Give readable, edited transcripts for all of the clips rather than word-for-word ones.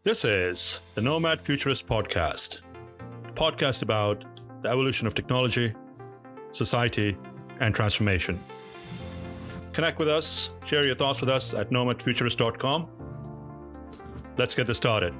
This is the Nomad Futurist podcast, a podcast about the evolution of technology, society, and transformation. Connect with us, share your thoughts with us at nomadfuturist.com. Let's get this started.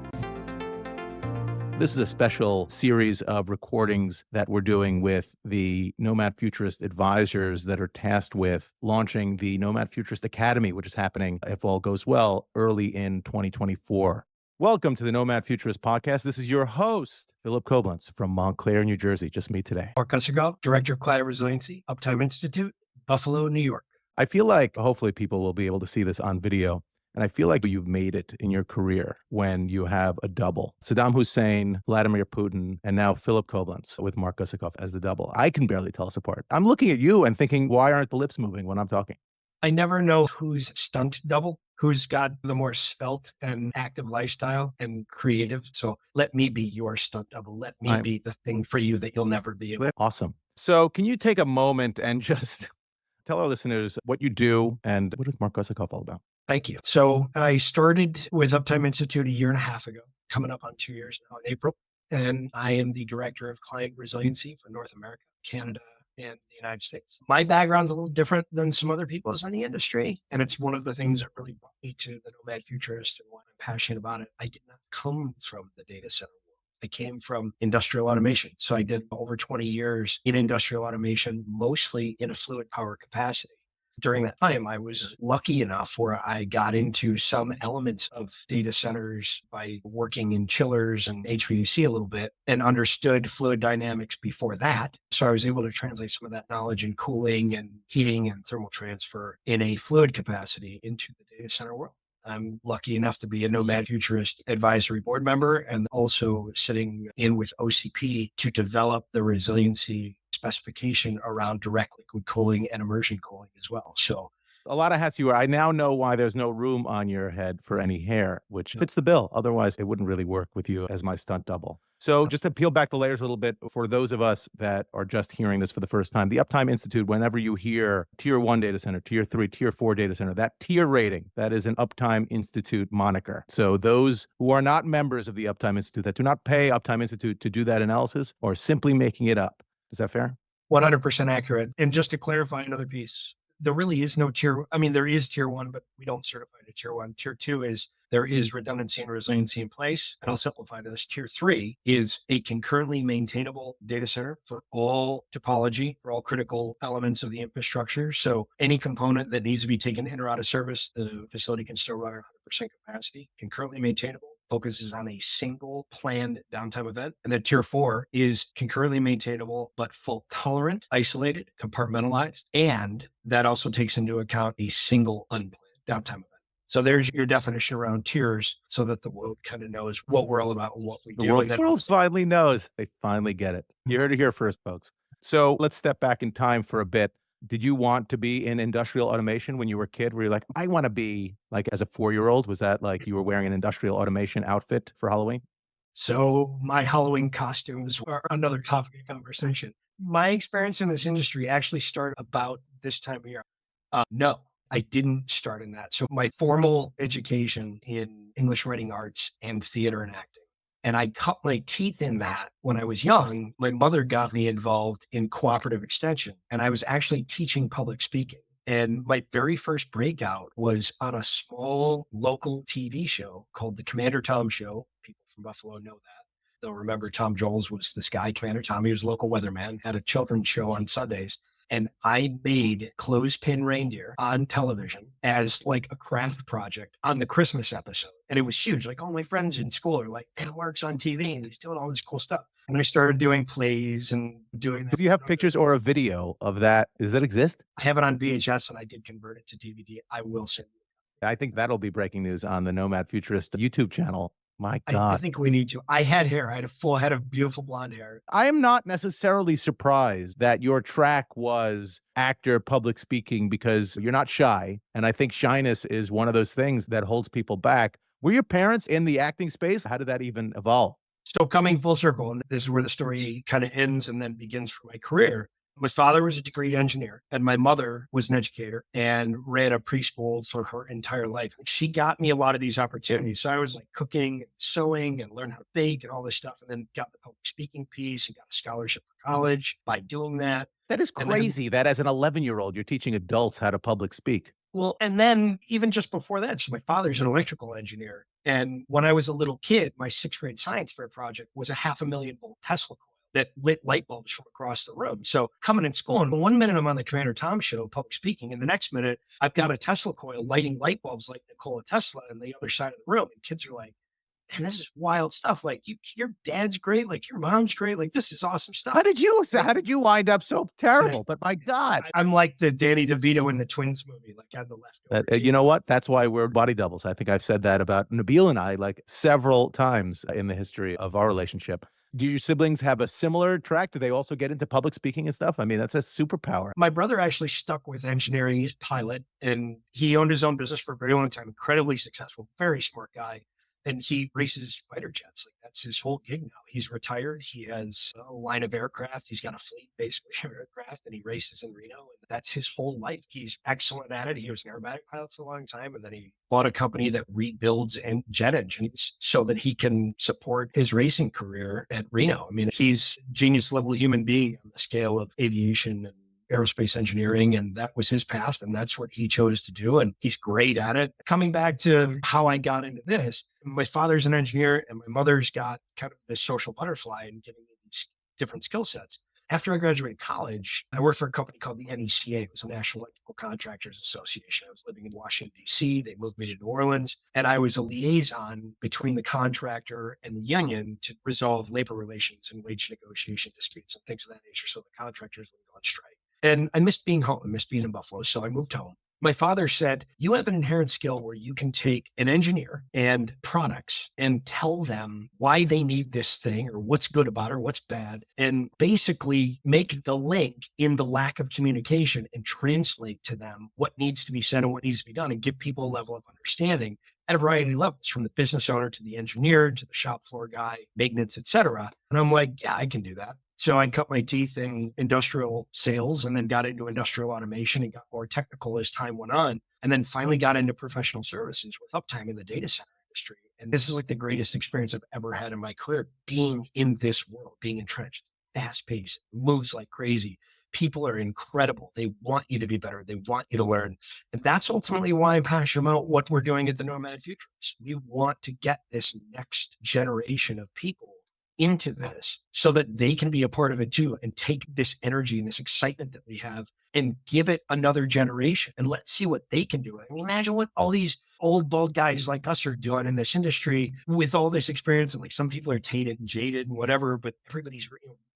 This is a special series of recordings that we're doing with the Nomad Futurist advisors that are tasked with launching the Nomad Futurist Academy, which is happening, if all goes well, early in 2024. Welcome to the Nomad Futurist podcast. This is your host, Philip Koblenz from Montclair, New Jersey. Just me today. Gusakov, Director of Climate Resiliency, Uptime Institute, Buffalo, New York. I feel like hopefully people will be able to see this on video. And I feel like you've made it in your career when you have a double. Saddam Hussein, Vladimir Putin, and now Philip Koblenz with Mark Gusakov as the double. I can barely tell us apart. I'm looking at you and thinking, why aren't the lips moving when I'm talking? I never know who's stunt double, who's got the more svelte and active lifestyle and creative. So let me be your stunt double. Let me be the thing for you that you'll never be able. Awesome. So can you take a moment and just tell our listeners what you do and what is Mark Gusakov all about? Thank you. So I started with Uptime Institute a year and a half ago, coming up on 2 years now in April. And I am the Director of Client Resiliency for North America, Canada, and the United States. My background's a little different than some other people's in the industry. And it's one of the things that really brought me to the Nomad Futurist and why I'm passionate about it. I did not come from the data center world. I came from industrial automation. So I did over 20 years in industrial automation, mostly in a fluid power capacity. During that time, I was lucky enough where I got into some elements of data centers by working in chillers and HVAC a little bit and understood fluid dynamics before that. So I was able to translate some of that knowledge in cooling and heating and thermal transfer in a fluid capacity into the data center world. I'm lucky enough to be a Nomad Futurist advisory board member and also sitting in with OCP to develop the resiliency specification around direct liquid cooling and immersion cooling as well. So a lot of hats you wear. I now know why there's no room on your head for any hair, which fits the bill. Otherwise, it wouldn't really work with you as my stunt double. So just to peel back the layers a little bit for those of us that are just hearing this for the first time, the Uptime Institute, whenever you hear tier 1 data center, tier 3, tier 4 data center, that tier rating, that is an Uptime Institute moniker. So those who are not members of the Uptime Institute, that do not pay Uptime Institute to do that analysis, are simply making it up. Is that fair? 100% accurate. And just to clarify another piece, there really is no tier. I mean, there is tier 1, but we don't certify to tier 1. Tier 2 is there is redundancy and resiliency in place. And I'll simplify this. Tier 3 is a concurrently maintainable data center for all topology, for all critical elements of the infrastructure. So any component that needs to be taken in or out of service, the facility can still run at 100% capacity, concurrently maintainable. Focuses on a single planned downtime event. And then tier 4 is concurrently maintainable, but fault tolerant, isolated, compartmentalized. And that also takes into account a single unplanned downtime event. So there's your definition around tiers so that the world kind of knows what we're all about and what we do. The world finally knows. They finally get it. You heard it here first, folks. So let's step back in time for a bit. Did you want to be in industrial automation when you were a kid? Were you like, I want to be like as a 4-year-old? Was that like you were wearing an industrial automation outfit for Halloween? So my Halloween costumes are another topic of conversation. My experience in this industry actually started about this time of year. No, I didn't start in that. So my formal education in English writing arts and theater and acting. And I cut my teeth in that when I was young. My mother got me involved in cooperative extension, and I was actually teaching public speaking. And my very first breakout was on a small local TV show called The Commander Tom Show. People from Buffalo know that. They'll remember Tom Jones was this guy, Commander Tom. He was a local weatherman, had a children's show on Sundays. And I made clothespin reindeer on television as like a craft project on the Christmas episode. And it was huge. Like all my friends in school are like, it works on TV and he's doing all this cool stuff. And I started doing plays and doing that. Do you have pictures or a video of that? Does that exist? I have it on VHS and I did convert it to DVD. I will send you. I think that'll be breaking news on the Nomad Futurist YouTube channel. My God. I think we need to. I had hair. I had a full head of beautiful blonde hair. I am not necessarily surprised that your track was actor, public speaking, because you're not shy. And I think shyness is one of those things that holds people back. Were your parents in the acting space? How did that even evolve? So coming full circle, and this is where the story kind of ends and then begins for my career. My father was a degree engineer and my mother was an educator and ran a preschool for her entire life. She got me a lot of these opportunities. So I was like cooking and sewing and learned how to bake and all this stuff. And then got the public speaking piece and got a scholarship for college by doing that. That is And then, crazy that as an 11-year-old, you're teaching adults how to public speak. well, and then even just before that, so my father's an electrical engineer. And when I was a little kid, my sixth grade science fair project was a 500,000 volt Tesla coil that lit light bulbs from across the room. So coming in school, and one minute I'm on the Commander Tom show, public speaking, and the next minute I've got a Tesla coil lighting light bulbs like Nikola Tesla on the other side of the room. And kids are like, man, this is wild stuff. Like your dad's great. Like your mom's great. Like this is awesome stuff. How did you wind up so terrible? But my God. I'm like the Danny DeVito in the Twins movie, like had the leftovers. You know what? That's why we're body doubles. I think I've said that about Nabil and I like several times in the history of our relationship. Do your siblings have a similar track? Do they also get into public speaking and stuff? I mean, that's a superpower. My brother actually stuck with engineering. He's a pilot and he owned his own business for a very long time. Incredibly successful, very smart guy. And he races fighter jets. Like that's his whole gig now. He's retired. He has a line of aircraft. He's got a fleet basically of aircraft and he races in Reno. And that's his whole life. He's excellent at it. He was an aerobatic pilot for a long time. And then he bought a company that rebuilds jet engines so that he can support his racing career at Reno. I mean, he's a genius level human being on the scale of aviation and aerospace engineering, and that was his path, and that's what he chose to do, and he's great at it. Coming back to how I got into this, my father's an engineer, and my mother's got kind of this social butterfly and giving me these different skill sets. After I graduated college, I worked for a company called the NECA. It was a National Electrical Contractors Association. I was living in Washington, D.C. They moved me to New Orleans, and I was a liaison between the contractor and the union to resolve labor relations and wage negotiation disputes and things of that nature so the contractors wouldn't go on strike. And I missed being home. I missed being in Buffalo. So I moved home. My father said, you have an inherent skill where you can take an engineer and products and tell them why they need this thing or what's good about it or what's bad, and basically make the link in the lack of communication and translate to them what needs to be said and what needs to be done and give people a level of understanding at a variety of levels, from the business owner to the engineer to the shop floor guy, maintenance, etc. And I'm like, yeah, I can do that. So I cut my teeth in industrial sales and then got into industrial automation and got more technical as time went on. And then finally got into professional services with Uptime in the data center industry. And this is like the greatest experience I've ever had in my career, being in this world, being entrenched, fast paced, moves like crazy. People are incredible. They want you to be better. They want you to learn. And that's ultimately why I'm passionate about what we're doing at the Nomad Futurists. We want to get this next generation of people into this so that they can be a part of it too and take this energy and this excitement that we have and give it another generation and let's see what they can do. I mean, imagine what all these old bald guys like us are doing in this industry with all this experience. And like some people are tainted and jaded and whatever, but everybody's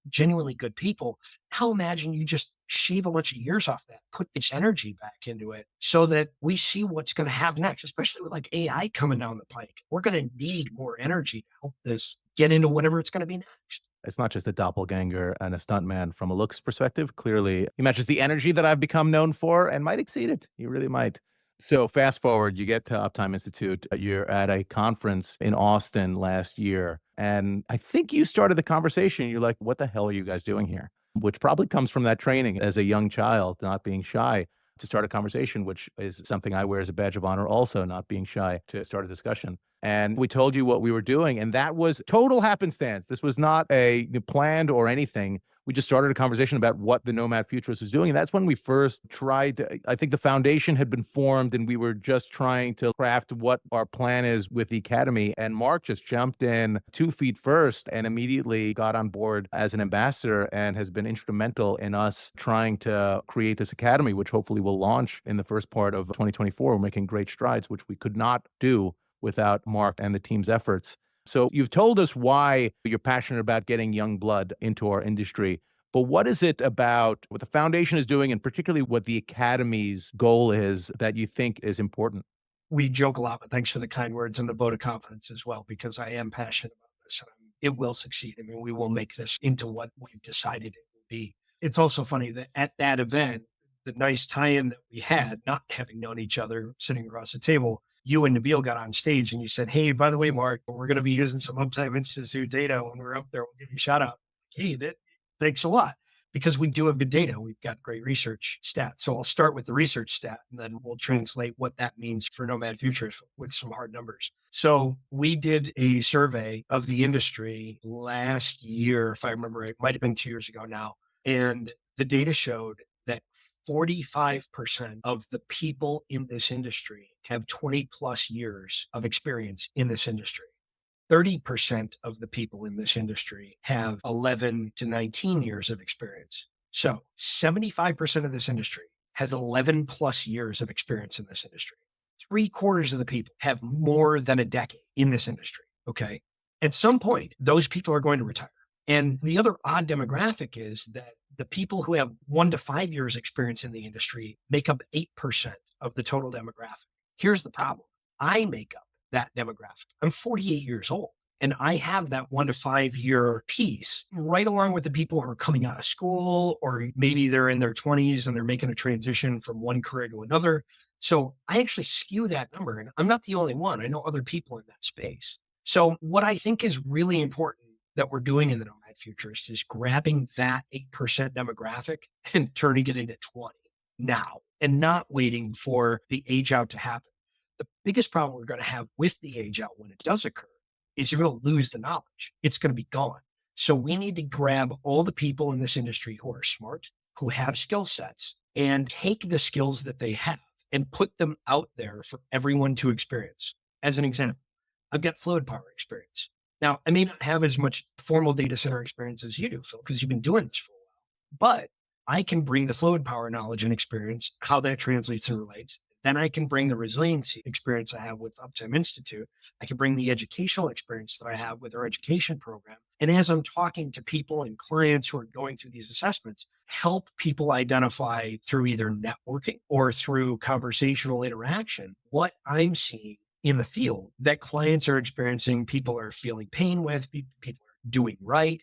genuinely good people. Now imagine you just shave a bunch of years off that, put this energy back into it so that we see what's going to happen next, especially with like AI coming down the pike. We're going to need more energy to help this get into whatever it's going to be next. It's not just a doppelganger and a stuntman from a looks perspective. Clearly, he matches the energy that I've become known for and might exceed it. He really might. So fast forward, you get to Uptime Institute. You're at a conference in Austin last year. And I think you started the conversation. You're like, what the hell are you guys doing here? Which probably comes from that training as a young child, not being shy to start a conversation, which is something I wear as a badge of honor also, not being shy to start a discussion. And we told you what we were doing, and that was total happenstance. This was not a planned or anything. We just started a conversation about what the Nomad Futurist is doing. And that's when we first tried to, I think the foundation had been formed and we were just trying to craft what our plan is with the Academy. And Mark just jumped in 2 feet first and immediately got on board as an ambassador and has been instrumental in us trying to create this Academy, which hopefully will launch in the first part of 2024. We're making great strides, which we could not do without Mark and the team's efforts. So you've told us why you're passionate about getting young blood into our industry, but what is it about what the foundation is doing and particularly what the Academy's goal is that you think is important? We joke a lot, but thanks for the kind words and the vote of confidence as well, because I am passionate about this. And it will succeed. I mean, we will make this into what we've decided it will be. It's also funny that at that event, the nice tie-in that we had, not having known each other sitting across the table, you and Nabil got on stage and you said, hey, by the way, Mark, we're going to be using some Uptime Institute data when we're up there. We'll give you a shout out. Hey, thanks a lot. because we do have good data. We've got great research stats. So I'll start with the research stat, and then we'll translate what that means for Nomad Futurists with some hard numbers. So we did a survey of the industry last year, if I remember, it might have been 2 years ago now. And the data showed that 45% of the people in this industry have 20 plus years of experience in this industry. 30% of the people in this industry have 11 to 19 years of experience. So 75% of this industry has 11 plus years of experience in this industry. 3/4 of the people have more than a decade in this industry. Okay. At some point, those people are going to retire. And the other odd demographic is that the people who have 1 to 5 years experience in the industry make up 8% of the total demographic. Here's the problem. I make up that demographic. I'm 48 years old, and I have that 1 to 5 year piece right along with the people who are coming out of school, or maybe they're in their 20s and they're making a transition from one career to another. So I actually skew that number, and I'm not the only one. I know other people in that space. So what I think is really important that we're doing in the Nomad Futurist is grabbing that 8% demographic and turning it into 20 now, and not waiting for the age out to happen. The biggest problem we're going to have with the age out when it does occur is you're going to lose the knowledge. It's going to be gone. So we need to grab all the people in this industry who are smart, who have skill sets, and take the skills that they have and put them out there for everyone to experience. As an example, I've got fluid power experience. Now, I may not have as much formal data center experience as you do, Phil, because you've been doing this for a while, but I can bring the fluid power knowledge and experience, how that translates and relates. Then I can bring the resiliency experience I have with Uptime Institute. I can bring the educational experience that I have with our education program. And as I'm talking to people and clients who are going through these assessments, help people identify through either networking or through conversational interaction what I'm seeing in the field that clients are experiencing, people are feeling pain with, people are doing right,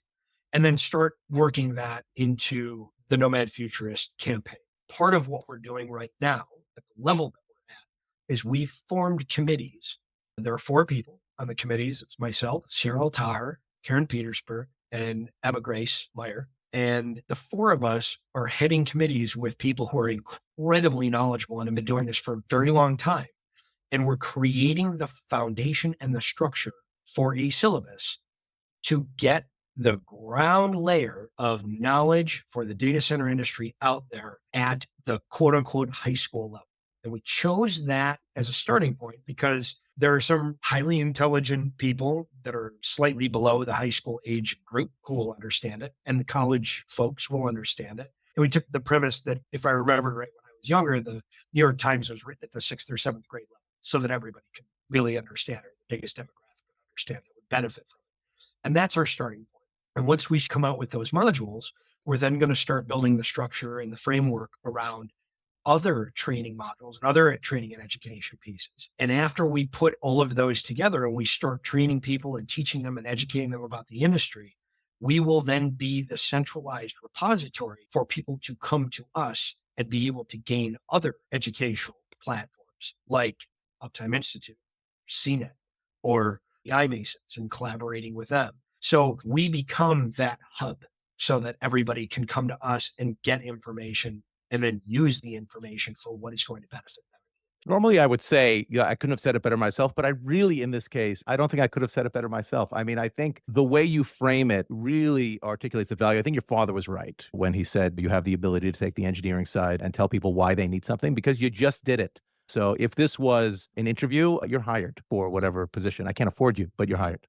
and then start working that into the Nomad Futurist campaign. Part of what we're doing right now at the level that we're at is we've formed committees. There are 4 people on the committees. It's myself, Cyril Tahar, Karen Petersburg, and Emma Grace Meyer. And the 4 of us are heading committees with people who are incredibly knowledgeable and have been doing this for a very long time. And we're creating the foundation and the structure for a syllabus to get the ground layer of knowledge for the data center industry out there at the quote unquote high school level. And we chose that as a starting point because there are some highly intelligent people that are slightly below the high school age group who will understand it, and the college folks will understand it. And we took the premise that, if I remember right, when I was younger, the New York Times was written at the 6th or 7th grade level so that everybody can really understand it, the biggest demographic would understand it, would benefit from it. And that's our starting point. And once we come out with those modules, we're then going to start building the structure and the framework around other training modules and other training and education pieces. And after we put all of those together and we start training people and teaching them and educating them about the industry, we will then be the centralized repository for people to come to us and be able to gain other educational platforms like Uptime Institute, CNET, or the iMasons, and collaborating with them. So we become that hub so that everybody can come to us and get information and then use the information for what is going to benefit them. Normally, I would say, yeah, I couldn't have said it better myself, but I really, in this case, I don't think I could have said it better myself. I mean, I think the way you frame it really articulates the value. I think your father was right when he said you have the ability to take the engineering side and tell people why they need something because you just did it. So if this was an interview, you're hired for whatever position. I can't afford you, but you're hired.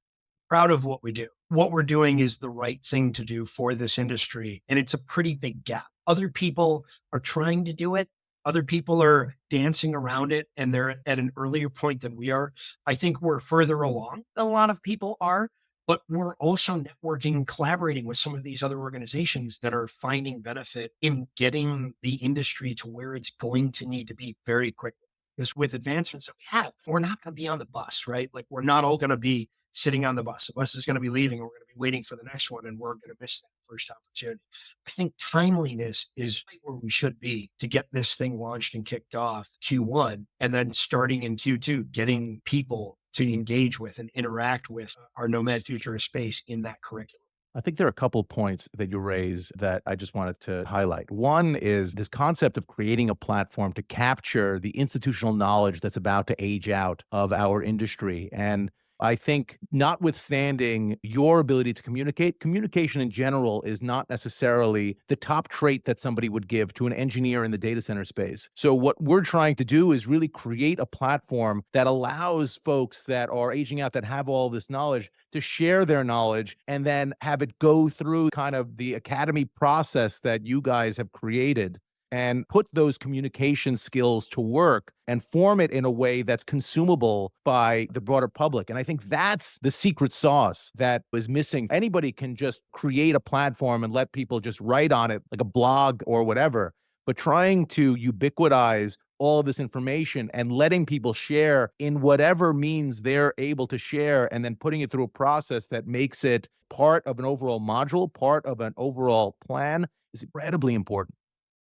Proud of what we do. What we're doing is the right thing to do for this industry. And it's a pretty big gap. Other people are trying to do it. Other people are dancing around it, and they're at an earlier point than we are. I think we're further along than a lot of people are, but we're also networking and collaborating with some of these other organizations that are finding benefit in getting the industry to where it's going to need to be very quickly. Because with advancements that we have, we're not going to be on the bus, right? Like, we're not all going to be sitting on the bus. The bus is going to be leaving. We're going to be waiting for the next one, and we're going to miss that first opportunity. I think timeliness is right where we should be to get this thing launched and kicked off Q1, and then starting in Q2, getting people to engage with and interact with our Nomad Futurist space in that curriculum. I think there are a couple points that you raise that I just wanted to highlight. One is this concept of creating a platform to capture the institutional knowledge that's about to age out of our industry. And I think, notwithstanding your ability to communicate, communication in general is not necessarily the top trait that somebody would give to an engineer in the data center space. So, what we're trying to do is really create a platform that allows folks that are aging out, that have all this knowledge, to share their knowledge and then have it go through kind of the academy process that you guys have created and put those communication skills to work and form it in a way that's consumable by the broader public. And I think that's the secret sauce that is missing. Anybody can just create a platform and let people just write on it like a blog or whatever, but trying to ubiquitize all of this information and letting people share in whatever means they're able to share, and then putting it through a process that makes it part of an overall module, part of an overall plan, is incredibly important.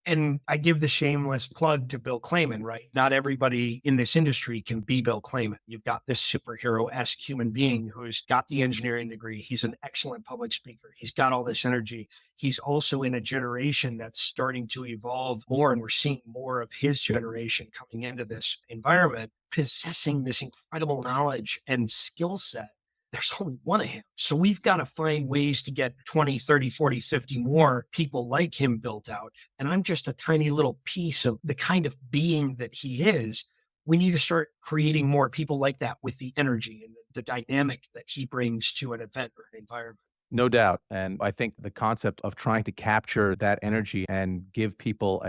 And I give the shameless plug to Bill Clayman, right? Not everybody in this industry can be Bill Clayman. You've got this superhero-esque human being who's got the engineering degree. He's an excellent public speaker. He's got all this energy. He's also in a generation that's starting to evolve more, and we're seeing more of his generation coming into this environment, possessing this incredible knowledge and skill set. There's only one of him. So we've got to find ways to get 20, 30, 40, 50 more people like him built out. And I'm just a tiny little piece of the kind of being that he is. We need to start creating more people like that with the energy and the dynamic that he brings to an event or an environment. No doubt. And I think the concept of trying to capture that energy and give people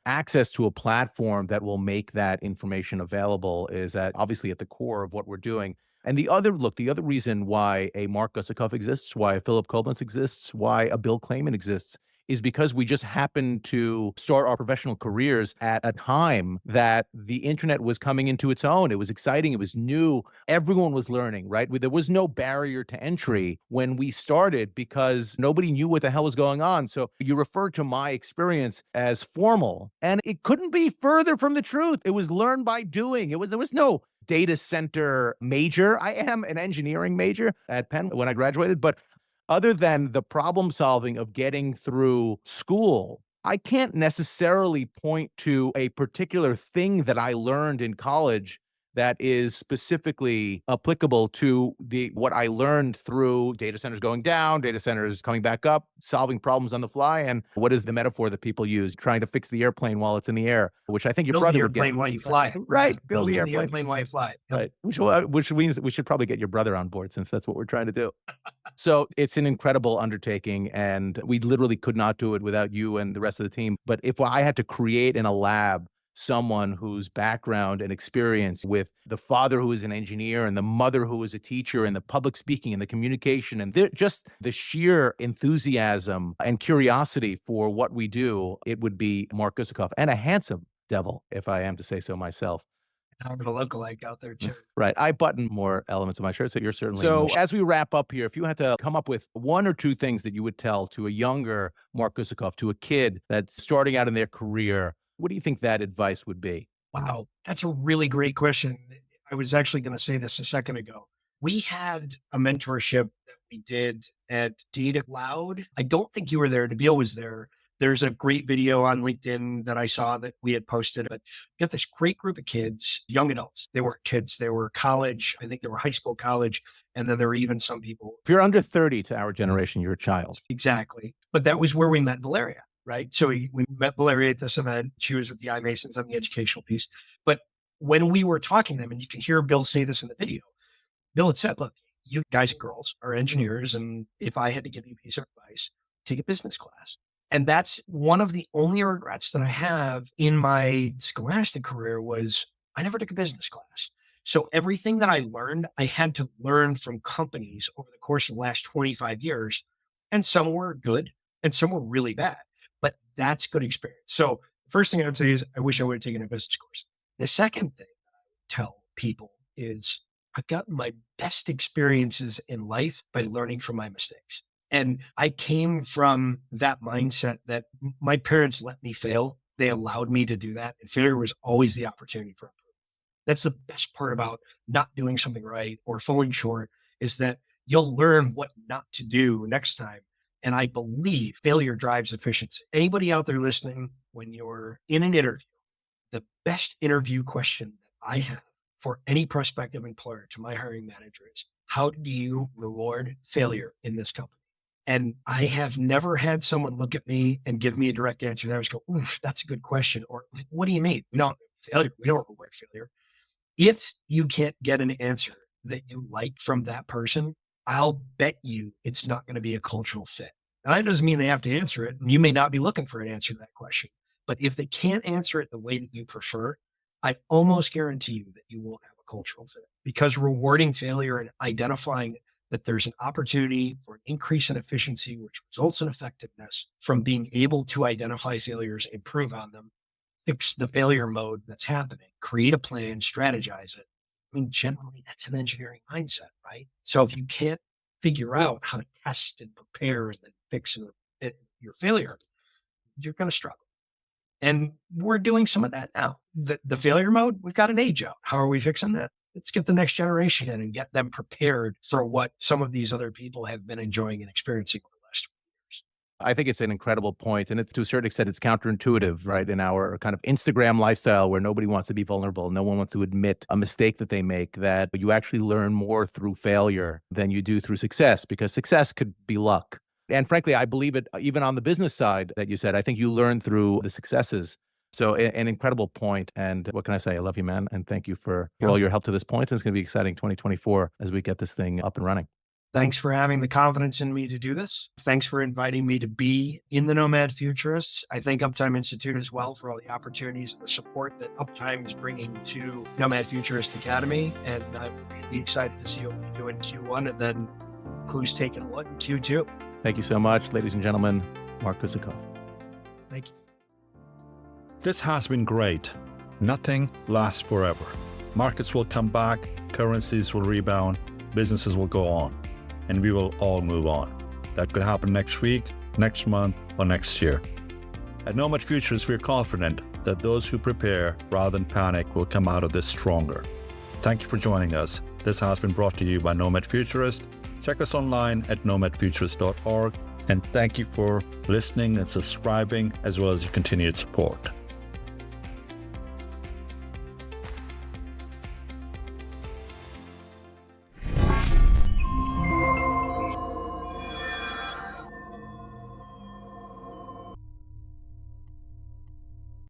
access to a platform that will make that information available is obviously at the core of what we're doing. And the other reason why a Mark Gusakov exists, why a Philip Koblenz exists, why a Bill Clayman exists, is because we just happened to start our professional careers at a time that the internet was coming into its own. It was exciting. It was new. Everyone was learning, right? There was no barrier to entry when we started because nobody knew what the hell was going on. So you referred to my experience as formal, and it couldn't be further from the truth. It was learn by doing. There was no data center major. I am an engineering major at Penn when I graduated, but other than the problem solving of getting through school, I can't necessarily point to a particular thing that I learned in college that is specifically applicable to what I learned through data centers going down, data centers coming back up, solving problems on the fly. And what is the metaphor that people use? Trying to fix the airplane while it's in the air, which I think your brother would get. Build the airplane while you fly it. Right. Build the airplane while you fly it. Yep. Right. Which means we should probably get your brother on board, since that's what we're trying to do. So it's an incredible undertaking, and we literally could not do it without you and the rest of the team. But if I had to create in a lab someone whose background and experience with the father who is an engineer and the mother who is a teacher and the public speaking and the communication and just the sheer enthusiasm and curiosity for what we do, it would be Mark Gusakov, and a handsome devil, if I am to say so myself. I'm a lookalike out there too. Right. I button more elements of my shirt, so you're certainly. So more. As we wrap up here, if you had to come up with one or two things that you would tell to a younger Mark Gusakov, to a kid that's starting out in their career, what do you think that advice would be? Wow, that's a really great question. I was actually going to say this a second ago. We had a mentorship that we did at Data Loud. I don't think you were there. Nabil was there. There's a great video on LinkedIn that I saw that we had posted. But got this great group of kids, young adults. They weren't kids. They were college. I think they were high school, college. And then there were even some people. If you're under 30 to our generation, you're a child. Exactly. But that was where we met Valeria. Right. So we met Valeria at this event. She was with the iMasons on the educational piece. But when we were talking to them, and you can hear Bill say this in the video, Bill had said, look, you guys and girls are engineers. And if I had to give you a piece of advice, take a business class. And that's one of the only regrets that I have in my scholastic career was I never took a business class. So everything that I learned, I had to learn from companies over the course of the last 25 years. And some were good and some were really bad. But that's good experience. So the first thing I would say is I wish I would have taken a business course. The second thing that I would tell people is I've gotten my best experiences in life by learning from my mistakes. And I came from that mindset that my parents let me fail. They allowed me to do that. And failure was always the opportunity for improvement. That's the best part about not doing something right or falling short, is that you'll learn what not to do next time. And I believe failure drives efficiency. Anybody out there listening, when you're in an interview, the best interview question that I have for any prospective employer to my hiring manager is, how do you reward failure in this company? And I have never had someone look at me and give me a direct answer. They always go, oof, that's a good question. Or what do you mean? We don't reward failure. If you can't get an answer that you like from that person, I'll bet you it's not going to be a cultural fit. Now, that doesn't mean they have to answer it. You may not be looking for an answer to that question, but if they can't answer it the way that you prefer, I almost guarantee you that you won't have a cultural fit, because rewarding failure and identifying that there's an opportunity for an increase in efficiency, which results in effectiveness from being able to identify failures, improve on them, fix the failure mode that's happening, create a plan, strategize it. I mean, generally that's an engineering mindset, right? So if you can't figure out how to test and prepare and then fix your failure, you're going to struggle. And we're doing some of that now. The failure mode, we've got an age out. How are we fixing that? Let's get the next generation in and get them prepared for what some of these other people have been enjoying and experiencing over the last 20 years. I think it's an incredible point. And to a certain extent, it's counterintuitive, right? In our kind of Instagram lifestyle where nobody wants to be vulnerable. No one wants to admit a mistake that they make, that you actually learn more through failure than you do through success, because success could be luck. And frankly, I believe it even on the business side that you said. I think you learn through the successes. So an incredible point. And what can I say? I love you, man. And thank you for all your help to this point. And it's going to be exciting 2024 as we get this thing up and running. Thanks for having the confidence in me to do this. Thanks for inviting me to be in the Nomad Futurists. I thank Uptime Institute as well for all the opportunities and the support that Uptime is bringing to Nomad Futurist Academy. And I'm really excited to see what we do in Q1 and then who's taking what in Q2. Thank you so much, ladies and gentlemen. Mark Gusakov. Thank you. This has been great. Nothing lasts forever. Markets will come back, currencies will rebound, businesses will go on, and we will all move on. That could happen next week, next month, or next year. At Nomad Futurists, we're confident that those who prepare rather than panic will come out of this stronger. Thank you for joining us. This has been brought to you by Nomad Futurist. Check us online at nomadfuturist.org. And thank you for listening and subscribing, as well as your continued support.